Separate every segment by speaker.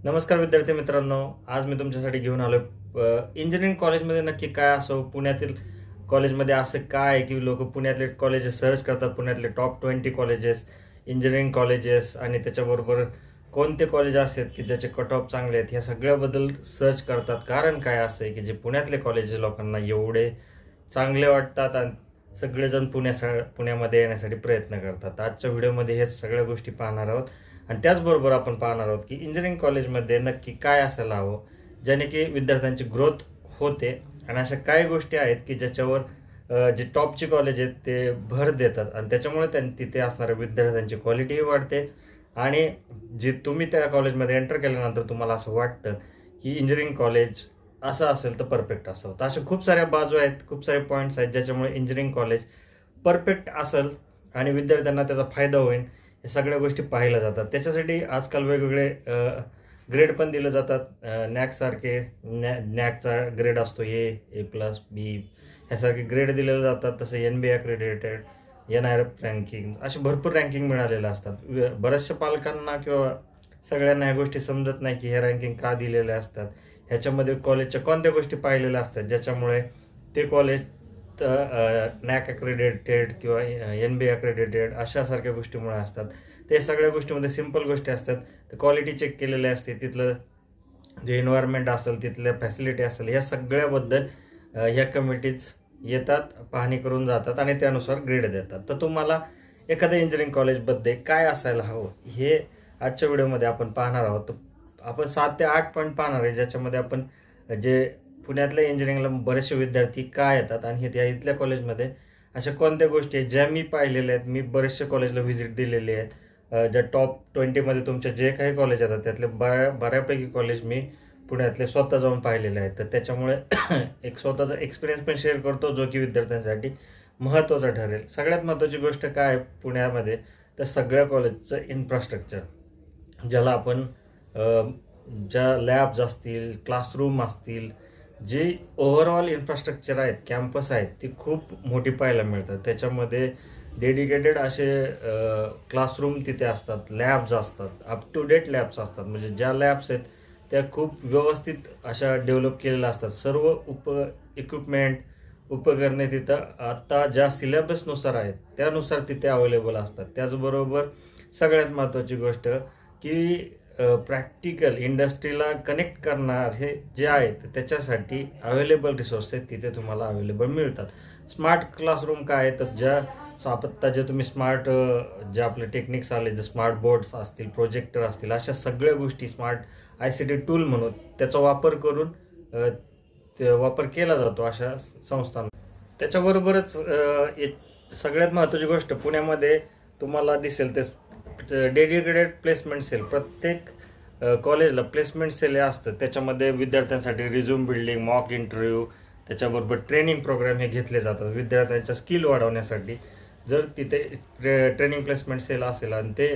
Speaker 1: नमस्कार विद्यार्थी मित्रांनो. आज मी तुमच्यासाठी घेऊन आलो इंजिनिअरिंग कॉलेजमध्ये नक्की काय असो. पुण्यातील कॉलेजमध्ये असं काय आहे की लोक पुण्यातले कॉलेजेस सर्च करतात, पुण्यातले टॉप 20 कॉलेजेस, इंजिनिअरिंग कॉलेजेस आणि त्याच्याबरोबर कोणते कॉलेज असतात की ज्याचे कट ऑफ चांगले आहेत, ह्या सगळ्याबद्दल सर्च करतात. कारण काय असं आहे की जे पुण्यातले कॉलेजेस लोकांना एवढे चांगले वाटतात आणि सगळेजण पुण्यामध्ये येण्यासाठी प्रयत्न करतात. आजच्या व्हिडिओमध्ये हेच सगळ्या गोष्टी पाहणार आहोत. आणि त्याचबरोबर आपण पाहणार आहोत की इंजिनिअरिंग कॉलेजमध्ये नक्की काय असायला हवं ज्याने की विद्यार्थ्यांची ग्रोथ होते, आणि अशा काही गोष्टी आहेत की ज्याच्यावर जे टॉपचे कॉलेज आहेत ते भर देतात आणि त्याच्यामुळे तिथे असणाऱ्या विद्यार्थ्यांची क्वालिटीही वाढते. आणि जे तुम्ही त्या कॉलेजमध्ये एंटर केल्यानंतर तुम्हाला असं वाटतं की इंजिनिअरिंग कॉलेज असं असेल तर परफेक्ट असावं. तर अशा खूप साऱ्या बाजू आहेत, खूप सारे पॉईंट्स आहेत ज्याच्यामुळे इंजिनिअरिंग कॉलेज परफेक्ट असेल आणि विद्यार्थ्यांना त्याचा फायदा होईल. हे सगळ्या गोष्टी पाहिल्या जातात. त्याच्यासाठी आजकाल वेगवेगळे ग्रेड पण दिले जातात. नॅकसारखे नॅकचा ग्रेड असतो A+B, ह्यासारखे ग्रेड दिलेले जातात. तसं NBA अक्रेडिटेड, NIRF रँकिंग, असे भरपूर रँकिंग मिळालेले असतात. बऱ्याचशा पालकांना किंवा सगळ्यांना ह्या गोष्टी समजत नाही की हे रँकिंग का दिलेले असतात, ह्याच्यामध्ये कॉलेजच्या कोणत्या गोष्टी पाहिलेल्या असतात ज्याच्यामुळे ते कॉलेज नॅक अक्रेडिटेड किंवा NBA अक्रेडिटेड अशासारख्या गोष्टीमुळे असतात. ते सगळ्या गोष्टीमध्ये सिंपल गोष्टी असतात. तर क्वालिटी चेक केलेली असते, तिथलं जे एन्व्हायरमेंट असेल, तिथल्या फॅसिलिटी असेल, या सगळ्याबद्दल ह्या कमिटीज येतात, पाहणी करून जातात आणि त्यानुसार ग्रेड देतात. तर तुम्हाला एखाद्या इंजिनिअरिंग कॉलेजमध्ये काय असायला हवं हे आजच्या व्हिडिओमध्ये आपण पाहणार आहोत. तर आपण 7 ते 8 पॉईंट पाहणार आहे ज्याच्यामध्ये आपण जे पुण्यातल्या इंजिनिअरिंगला बरेचसे विद्यार्थी का येतात आणि हे त्या इथल्या कॉलेजमध्ये अशा कोणत्या गोष्टी आहेत ज्या मी पाहिलेल्या आहेत. मी बरेचसे कॉलेजला व्हिजिट दिलेली आहेत. ज्या टॉप 20 तुमच्या जे काही कॉलेज येतात त्यातले बऱ्यापैकी कॉलेज मी पुण्यातले स्वतः जाऊन पाहिलेले आहेत. तर त्याच्यामुळे एक स्वतःचा एक्सपिरियन्स पण शेअर करतो जो की विद्यार्थ्यांसाठी महत्त्वाचा ठरेल. सगळ्यात महत्त्वाची गोष्ट काय आहे पुण्यामध्ये, तर सगळ्या कॉलेजचं इन्फ्रास्ट्रक्चर, ज्याला आपण ज्या लॅब्स असतील, क्लासरूम असतील, जे ओव्हरऑल इन्फ्रास्ट्रक्चर आहेत, कॅम्पस आहेत, ती खूप मोठी पाहायला मिळतात. त्याच्यामध्ये डेडिकेटेड असे क्लासरूम तिथे असतात, लॅब्स असतात, अप टू डेट लॅब्स असतात. म्हणजे ज्या लॅब्स आहेत त्या खूप व्यवस्थित अशा डेव्हलप केलेल्या असतात. सर्व इक्विपमेंट, उपकरणे तिथं आत्ता ज्या सिलेबसनुसार आहेत त्यानुसार तिथे अवेलेबल असतात. त्याचबरोबर सगळ्यात महत्त्वाची गोष्ट की प्रॅक्टिकल इंडस्ट्रीला कनेक्ट करणार हे जे आहेत त्याच्यासाठी अवेलेबल रिसोर्सेस तिथे तुम्हाला अवेलेबल मिळतात. स्मार्ट क्लासरूम काय आहे, तर आत्ता जे तुम्ही स्मार्ट जे आपले टेक्निक्स आले, जे स्मार्ट बोर्ड्स असतील, प्रोजेक्टर असतील, अशा सगळ्या गोष्टी स्मार्ट ICT टूल म्हणून त्याचा वापर करून ते वापर केला जातो अशा संस्थांना. त्याच्याबरोबरच सगळ्यात महत्त्वाची गोष्ट पुण्यामध्ये तुम्हाला दिसेल ते डेडिकेटेड प्लेसमेंट सेल. प्रत्येक कॉलेजला प्लेसमेंट सेल हे असतं. त्याच्यामध्ये विद्यार्थ्यांसाठी रिझ्यूम बिल्डिंग, मॉक इंटरव्ह्यू, त्याच्याबरोबर ट्रेनिंग प्रोग्राम हे घेतले जातात विद्यार्थ्यांच्या स्किल वाढवण्यासाठी. जर तिथे ट्रेनिंग प्लेसमेंट सेल असेल आणि ते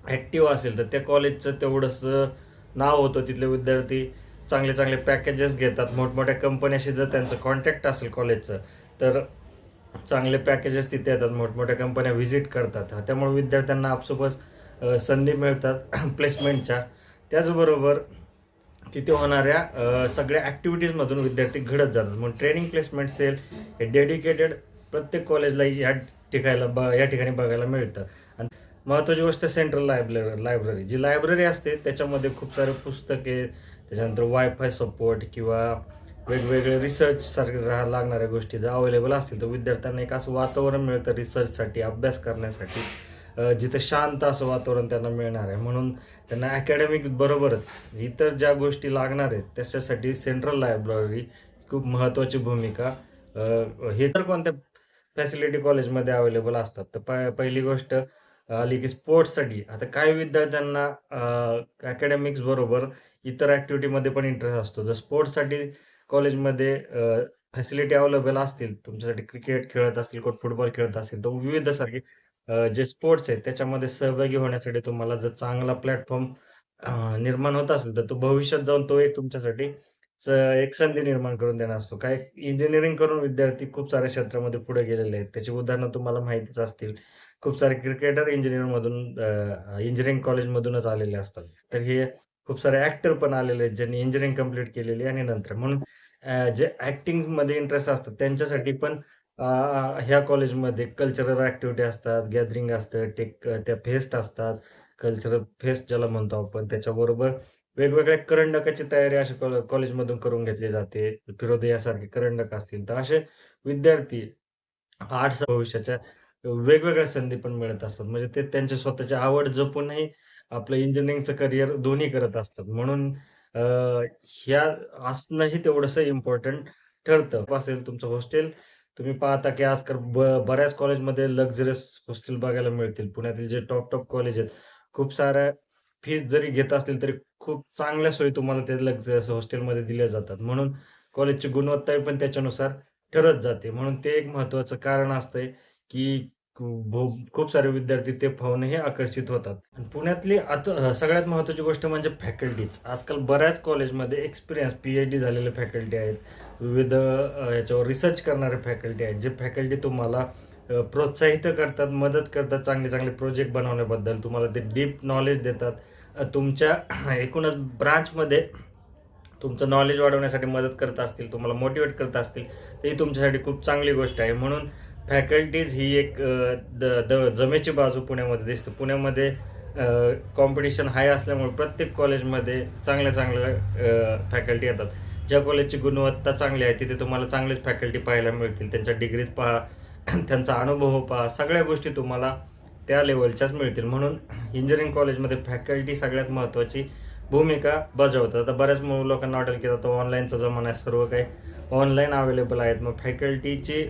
Speaker 1: ॲक्टिव्ह असेल तर त्या कॉलेजचं तेवढंसं नाव होतं. तिथले विद्यार्थी चांगले चांगले पॅकेजेस घेतात. मोठमोठ्या कंपन्याशी जर त्यांचं कॉन्टॅक्ट असेल कॉलेजचं तर चांगले पॅकेजेस तिथे येतात, मोठमोठ्या कंपन्या व्हिजिट करतात. त्यामुळे विद्यार्थ्यांना आपसुकच संधी मिळतात प्लेसमेंटच्या. त्याचबरोबर तिथे होणाऱ्या सगळ्या ॲक्टिव्हिटीजमधून विद्यार्थी घडत जातात. म्हणून ट्रेनिंग प्लेसमेंट सेल हे डेडिकेटेड प्रत्येक कॉलेजला या ठिकाणी बघायला मिळतं. आणि महत्त्वाची गोष्ट सेंट्रल लायब्ररी जी लायब्ररी असते त्याच्यामध्ये खूप सारे पुस्तके, त्याच्यानंतर वायफाय सपोर्ट किंवा वेगवेगळे रिसर्चसारखे लागणाऱ्या गोष्टी जर अवेलेबल असतील तर विद्यार्थ्यांना एक असं वातावरण मिळतं रिसर्चसाठी, अभ्यास करण्यासाठी, जिथं शांत असं वातावरण त्यांना मिळणार आहे. म्हणून त्यांना अकॅडमिक बरोबरच इतर ज्या गोष्टी लागणार आहेत त्याच्यासाठी सेंट्रल लायब्ररी खूप महत्त्वाची भूमिका हे तर कोणत्या फॅसिलिटी कॉलेजमध्ये अवेलेबल असतात. तर पहिली गोष्ट आली की स्पोर्ट्ससाठी. आता काही विद्यार्थ्यांना अकॅडमिक्स बरोबर इतर ॲक्टिव्हिटीमध्ये पण इंटरेस्ट असतो. जर स्पोर्ट्ससाठी कॉलेजमध्ये फॅसिलिटी अवेलेबल असतील, तुमच्यासाठी क्रिकेट खेळत असतील, कोण फुटबॉल खेळत असेल, तर विविध सारखे जे स्पोर्ट्स आहेत त्याच्यामध्ये सहभागी होण्यासाठी तुम्हाला जर चांगला प्लॅटफॉर्म निर्माण होत असेल, तर तो भविष्यात जाऊन तो एक तुमच्यासाठी एक संधी निर्माण करून देणार असतो. काही इंजिनिअरिंग करून विद्यार्थी खूप साऱ्या क्षेत्रामध्ये पुढे गेलेले आहेत. त्याची उदाहरणं तुम्हाला माहितीच असतील. खूप सारे क्रिकेटर इंजिनिअरिंग कॉलेजमधूनच आलेले असतात. तर हे खूप सारे ॲक्टर पण आलेले आहेत, ज्यांनी इंजिनिअरिंग कंप्लीट केलेली आणि नंतर म्हणून जे ॲक्टिंगमध्ये इंटरेस्ट असतात त्यांच्यासाठी पण ह्या कॉलेजमध्ये कल्चरल ॲक्टिव्हिटी असतात, गॅदरिंग असतं, त्या फेस्ट असतात, कल्चरल फेस्ट ज्याला म्हणतो आपण. त्याच्याबरोबर वेगवेगळ्या करंडकाची तयारी अशा कॉलेजमधून करून घेतली जाते. फिरोदयासारखे करंडक असतील, तर असे विद्यार्थी आर्ट्स भविष्याच्या वेगवेगळ्या संधी पण मिळत असतात. म्हणजे ते त्यांची स्वतःची आवड जपूनही आपलं इंजिनिअरिंगचं करियर दोन्ही करत असतात. म्हणून अ, ह्या असणंही तेवढंसं इम्पोर्टंट ठरतं. असेल तुमचं हॉस्टेल तुम्ही पाहता की आजकाल बऱ्याच कॉलेजमध्ये लक्झरियस हॉस्टेल बघायला मिळतील. पुण्यातील जे टॉप कॉलेज आहेत, खूप साऱ्या फीज जरी घेत असतील, तरी खूप चांगल्या सोयी तुम्हाला ते लक्झरियस हॉस्टेलमध्ये दिल्या जातात. म्हणून कॉलेजची गुणवत्ताही पण त्याच्यानुसार ठरत जाते. म्हणून ते एक महत्त्वाचं कारण असतंय, की खूप सारे विद्यार्थी ते पाहूनही आकर्षित होतात. आणि पुण्यातली आता सगळ्यात महत्त्वाची गोष्ट म्हणजे फॅकल्टीज. आजकाल बऱ्याच कॉलेजमध्ये एक्सपिरियन्स पी-एच-डी झालेले फॅकल्टी आहेत. विविध याच्यावर रिसर्च करणारे फॅकल्टी आहेत. जे फॅकल्टी तुम्हाला प्रोत्साहित करतात, मदत करतात चांगले-चांगले प्रोजेक्ट बनवण्याबद्दल. तुम्हाला ते डीप नॉलेज देतात. तुमच्या एकूणच ब्रांचमध्ये तुमचं नॉलेज वाढवण्यासाठी मदत करत असतील, तुम्हाला मोटिव्हेट करत असतील, तर ही तुमच्यासाठी खूप चांगली गोष्ट आहे. म्हणून फॅकल्टीज ही एक द द जमेची बाजू पुण्यामध्ये दिसते. पुण्यामध्ये कॉम्पिटिशन हाय असल्यामुळे प्रत्येक कॉलेजमध्ये चांगल्या-चांगल्या फॅकल्टी येतात. ज्या कॉलेजची गुणवत्ता चांगली आहे, तिथे तुम्हाला चांगलेच फॅकल्टी पाहायला मिळतील. त्यांच्या डिग्रीज पहा, त्यांचा अनुभव पहा, सगळ्या गोष्टी तुम्हाला त्या लेव्हलच्याच मिळतील. म्हणून इंजिनिअरिंग कॉलेजमध्ये फॅकल्टी सगळ्यात महत्त्वाची भूमिका बजावतात. आता बऱ्याच लोकांना वाटेल की आता ऑनलाईनचा जमाना आहे, सर्व काही ऑनलाईन अवेलेबल आहेत. मग फॅकल्टीची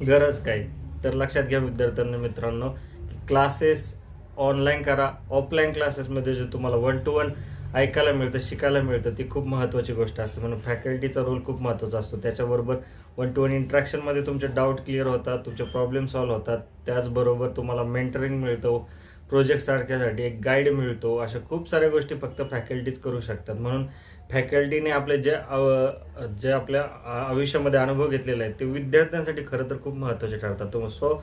Speaker 1: गरज काय? तर लक्षात घ्या विद्यार्थ्यांनो, मित्रांनो, की क्लासेस ऑनलाईन करा. ऑफलाईन क्लासेसमध्ये जे तुम्हाला वन टू वन ऐकायला मिळतं, शिकायला मिळतं, ती खूप महत्त्वाची गोष्ट असते. म्हणून फॅकल्टीचा रोल खूप महत्त्वाचा असतो. त्याच्याबरोबर वन टू वन इंटरॅक्शनमध्ये तुमचे डाऊट क्लिअर होतात, तुमचे प्रॉब्लेम सॉल्व्ह होतात. त्याचबरोबर तुम्हाला मेंटरिंग मिळतं, प्रोजेक्टसारख्यासाठी एक गाईड मिळतो. अशा खूप साऱ्या गोष्टी फक्त फॅकल्टीच करू शकतात. म्हणून फॅकल्टीने आपले जे आपल्या आयुष्यामध्ये अनुभव घेतलेले आहेत, ते विद्यार्थ्यांसाठी खरं तर खूप महत्त्वाचे ठरतात. सो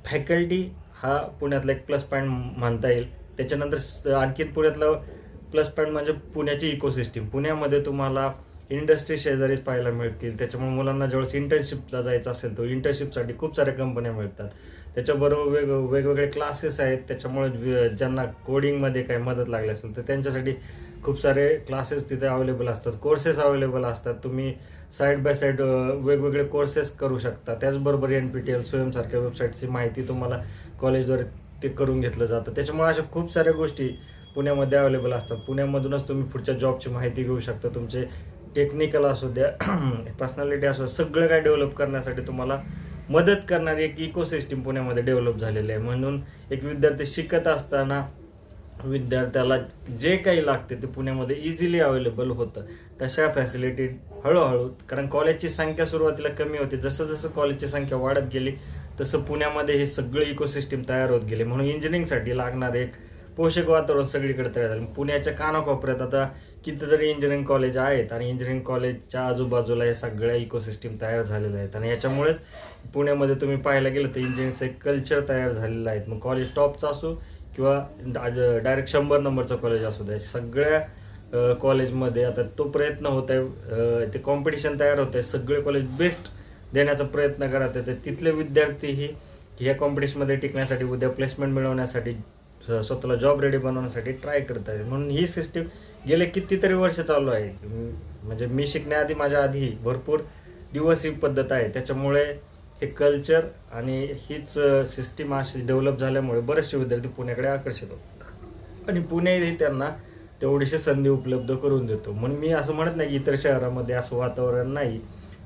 Speaker 1: फॅकल्टी हा पुण्यातला एक प्लस पॉईंट म्हणता येईल. त्याच्यानंतर आणखीन पुण्यातला प्लस पॉईंट म्हणजे पुण्याची इकोसिस्टीम. पुण्यामध्ये तुम्हाला इंडस्ट्री शेजारीच पाहायला मिळतील. त्याच्यामुळे मुलांना ज्यावेळेस इंटर्नशिपला जायचं असेल, तर इंटर्नशिपसाठी खूप साऱ्या कंपन्या मिळतात. त्याच्याबरोबर वेगवेगळे क्लासेस आहेत. त्याच्यामुळे ज्यांना कोडिंगमध्ये काही मदत लागली असेल, तर त्यांच्यासाठी खूप सारे क्लासेस तिथे अवेलेबल असतात, कोर्सेस अवेलेबल असतात. तुम्ही साईड बाय साईड वेगवेगळे कोर्सेस करू शकता. त्याचबरोबर NPTEL स्वयंसारख्या वेबसाईटची माहिती तुम्हाला कॉलेजद्वारे ते करून घेतलं जातं. त्याच्यामुळे अशा खूप साऱ्या गोष्टी पुण्यामध्ये अवेलेबल असतात. पुण्यामधूनच तुम्ही पुढच्या जॉबची माहिती घेऊ शकता. तुमचे टेक्निकल असू द्या, पर्सनॅलिटी असू द्या, सगळं काही डेव्हलप करण्यासाठी तुम्हाला मदत करणारी एक इकोसिस्टीम पुण्यामध्ये डेव्हलप झालेली आहे. म्हणून एक विद्यार्थी शिकत असताना विद्यार्थ्याला जे काही लागते ते पुण्यामध्ये इझिली अवेलेबल होतं. तशा फॅसिलिटी हळूहळू, कारण कॉलेजची संख्या सुरुवातीला कमी होती, जसं कॉलेजची संख्या वाढत गेली तसं पुण्यामध्ये हे सगळे इकोसिस्टीम तयार होत गेले. म्हणून इंजिनिअरिंगसाठी लागणारे एक पोषक वातावरण सगळीकडे तयार झालं. पुण्याच्या कानाकोपऱ्यात आता कितीतरी इंजिनिअरिंग कॉलेज आहेत आणि इंजिनिअरिंग कॉलेजच्या आजूबाजूला हे सगळ्या इकोसिस्टीम तयार झालेल्या आहेत. आणि याच्यामुळेच पुण्यामध्ये तुम्ही पाहायला गेलं तर इंजिनिअरिंगचं एक कल्चर तयार झालेलं आहे. मग कॉलेज टॉपचं असो किंवा डायरेक्ट 100 नंबरचं कॉलेज असू द्या, सगळ्या कॉलेजमध्ये आता तो प्रयत्न होत आहे, ते कॉम्पिटिशन तयार होत आहे. सगळे कॉलेज बेस्ट देण्याचा प्रयत्न करत आहेत. तिथले विद्यार्थीही ह्या कॉम्पिटिशनमध्ये टिकण्यासाठी, उद्या प्लेसमेंट मिळवण्यासाठी, स्वतःला जॉब रेडी बनवण्यासाठी ट्राय करत आहेत. म्हणून ही सिस्टीम गेले कितीतरी वर्ष चालू आहे. म्हणजे मी शिकण्याआधी, माझ्या आधी भरपूर दिवस ही पद्धत आहे. त्याच्यामुळे हे कल्चर आणि हीच सिस्टीम अशी डेव्हलप झाल्यामुळे बरेचसे विद्यार्थी पुण्याकडे आकर्षित होतात आणि पुणेही त्यांना तेवढीशी संधी उपलब्ध करून देतो. म्हणून मी असं म्हणत नाही की इतर शहरामध्ये असं वातावरण नाही.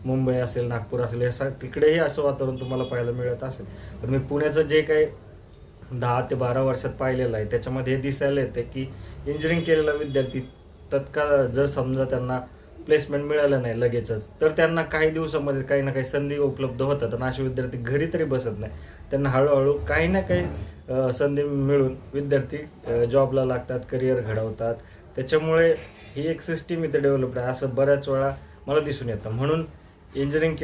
Speaker 1: मुंबई असेल, नागपूर असेल, हे तिकडेही असं वातावरण तुम्हाला पाहायला मिळत असेल. पण मी पुण्याचं जे काही 10 ते 12 वर्षात पाहिलेलं आहे, त्याच्यामध्ये हे दिसायला येतं की इंजिनिअरिंग केलेला विद्यार्थी तत्काळ जर समजा त्यांना प्लेसमेंट मिळालं नाही लगेचच, तर त्यांना काही दिवसामध्ये काही ना काही संधी उपलब्ध होतात आणि असे विद्यार्थी घरी तरी बसत नाही. त्यांना हळूहळू काही ना काही संधी मिळून विद्यार्थी जॉबला लागतात, करिअर घडवतात. त्याच्यामुळे ही एक सिस्टीम इथे डेव्हलप आहे, असं बऱ्याच वेळा मला दिसून येतं. म्हणून इंजिनिअरिंग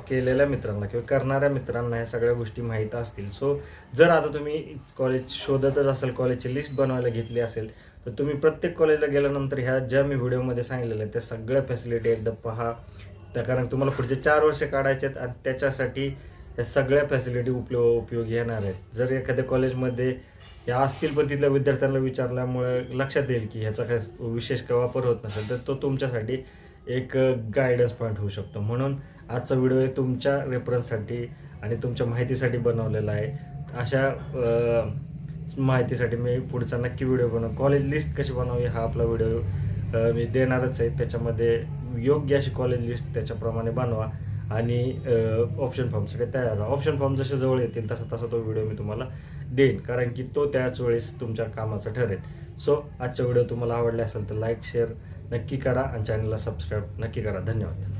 Speaker 1: केलेल्या मित्रांना किंवा करणाऱ्या मित्रांना ह्या सगळ्या गोष्टी माहीत असतील. सो जर आता तुम्ही कॉलेज शोधतच असाल, कॉलेजची लिस्ट बनवायला घेतली असेल, तर तुम्ही प्रत्येक कॉलेजला गेल्यानंतर ह्या ज्या मी व्हिडिओमध्ये सांगितलेल्या आहेत त्या सगळ्या फॅसिलिटी एकदा पहा. त्या कारण तुम्हाला पुढचे 4 वर्ष काढायचे आहेत आणि त्याच्यासाठी ह्या सगळ्या फॅसिलिटी उपयोगी येणार आहेत. जर एखाद्या कॉलेजमध्ये या असतील पण तिथल्या विद्यार्थ्यांना विचारल्यामुळे लक्षात येईल की ह्याचा काही विशेष काही वापर होत नसेल तर तो तुमच्यासाठी एक गायडन्स पॉईंट होऊ शकतो. म्हणून आजचा व्हिडिओ हे तुमच्या रेफरन्ससाठी आणि तुमच्या माहितीसाठी बनवलेला आहे. अशा माहितीसाठी मी पुढचा नक्की व्हिडिओ बनव. कॉलेज लिस्ट कशी बनवावी हा आपला व्हिडिओ मी देणारच आहे. त्याच्यामध्ये योग्य अशी कॉलेज लिस्ट त्याच्याप्रमाणे बनवा आणि ऑप्शन फॉर्मसाठी तयार राहा. ऑप्शन फॉर्म जसे जवळ येतील तसा तसा तो व्हिडिओ मी तुम्हाला देईन, कारण की तो त्याच वेळेस तुमच्या कामाचा ठरेल. सो आजचा व्हिडिओ तुम्हाला आवडला असेल तर लाईक शेअर नक्की करा आणि चॅनलला सबस्क्राईब नक्की करा. धन्यवाद.